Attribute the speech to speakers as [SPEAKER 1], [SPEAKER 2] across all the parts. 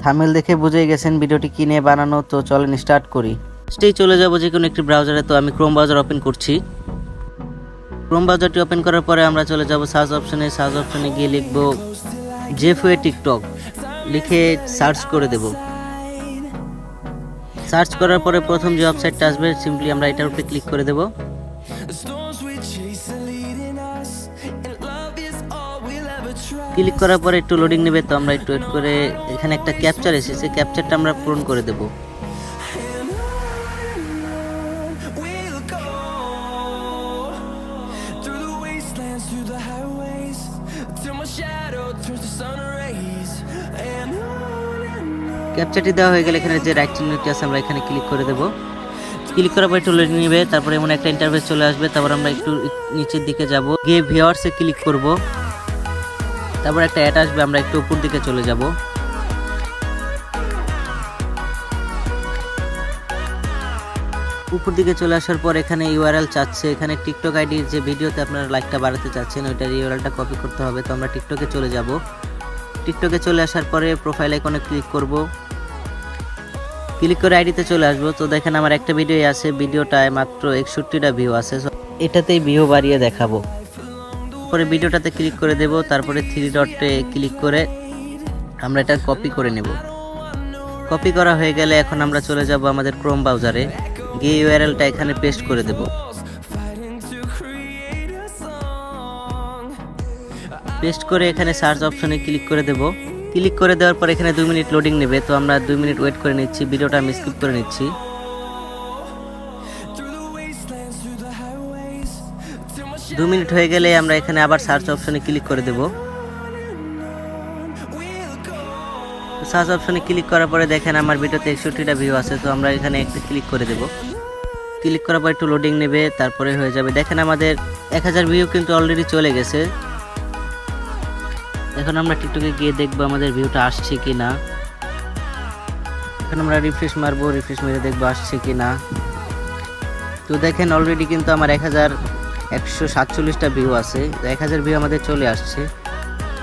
[SPEAKER 1] Thumbnail দেখে বুঝেই গেছেন ভিডিওটি কি নিয়ে বানানো, তো চলেন স্টার্ট করি। ফার্স্টেই চলে যাব যে কোনো একটি ব্রাউজারে। তো আমি ক্রোম ব্রাউজার ওপেন করছি। ক্রোম ব্রাউজারটি ওপেন করার পরে আমরা চলে যাব সার্চ অপশনে। সার্চ অপশনে গিয়ে লিখব জেফওয়ে টিকটক, লিখে সার্চ করে দেব। সার্চ করার পরে প্রথম যে ওয়েবসাইটটা আসবে সিম্পলি আমরা এটার উপরে ক্লিক করে দেব। ক্লিক করার পরে একটু লোডিং নেবে, তো আমরা একটু ওয়েট করে এখানে একটা ক্যাপচার এসেছে, ক্যাপচারটা আমরা পূরণ করে দেব। ক্যাপচারটি দেওয়া হয়ে গেলে এখানে যে রাইট চিহ্নটি আছে আমরা এখানে ক্লিক করে দেব। ক্লিক করার পর একটু লোডিং নেবে, তারপরে এমন একটা ইন্টারফেস চলে আসবে। তারপর আমরা একটু নিচের দিকে যাব, গিয়ে ভিউয়ার্সে ক্লিক করব। তারপর একটা অ্যাড আসবে, আমরা একটু উপর দিকে চলে যাব। উপর দিকে চলে আসার পর এখানে ইউআরএল চাচ্ছে, এখানে টিকটক আইডির যে ভিডিওতে আপনারা লাইকটা বাড়াতে চাচ্ছেন ওইটার ইউআরএলটা কপি করতে হবে। তো আমরা টিকটকে চলে যাব। টিকটকে চলে আসার পরে প্রোফাইল আইকনে ক্লিক করব। ক্লিক করে আইডিতে চলে আসবো। তো দেখেন আমার একটা ভিডিও আছে, ভিডিওটায় মাত্র 61টা ভিউ আছে, এটাতেই ভিউ বাড়িয়ে দেখাবো। পরে ভিডিওটাতে ক্লিক করে দেব, তারপরে 3 ডটে ক্লিক করে আমরা এটা কপি করে নেব। কপি করা হয়ে গেলে এখন আমরা চলে যাব আমাদের ক্রোম ব্রাউজারে, গিয়ে ইউআরএলটা এখানে পেস্ট করে দেব। পেস্ট করে এখানে সার্চ অপশনে ক্লিক করে দেব। ক্লিক করে দেওয়ার পর এখানে 2 মিনিট লোডিং নেবে, তো আমরা 2 মিনিট ওয়েট করে নিচ্ছি। ভিডিওটা আমি স্কিপ করে নিচ্ছি। দু মিনিট হয়ে গেলে আমরা এখানে আবার সার্চ অপশনে ক্লিক করে দেব। সার্চ অপশনে ক্লিক করার পরে দেখেন আমার ভিডিওতে 61টা ভিউ আছে, তো আমরা এখানে একটা ক্লিক করে দেব। ক্লিক করার পর একটু লোডিং নেবে, তারপরে হয়ে যাবে। দেখেন আমাদের 1000 ভিউ কিন্তু অলরেডি চলে গেছে। এখন আমরা টিকটকে গিয়ে দেখবো আমাদের ভিউটা আসছে কি না। এখন আমরা রিফ্রেশ মারবো, রিফ্রেশ মেরে দেখবো আসছে কি না। তো দেখেন অলরেডি কিন্তু আমার 1147টা ভিউ আছে, 1000 ভিউ আমাদের চলে আসছে।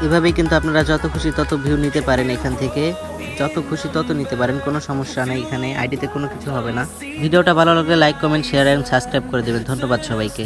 [SPEAKER 1] এভাবেই কিন্তু আপনারা যত খুশি তত ভিউ নিতে পারেন, এখান থেকে যত খুশি তত নিতে পারেন, কোনো সমস্যা নেই। এখানে আইডিতে কোনো কিছু হবে না। ভিডিওটা ভালো লাগলে লাইক, কমেন্ট, শেয়ার এবং সাবস্ক্রাইব করে দেবেন। ধন্যবাদ সবাইকে।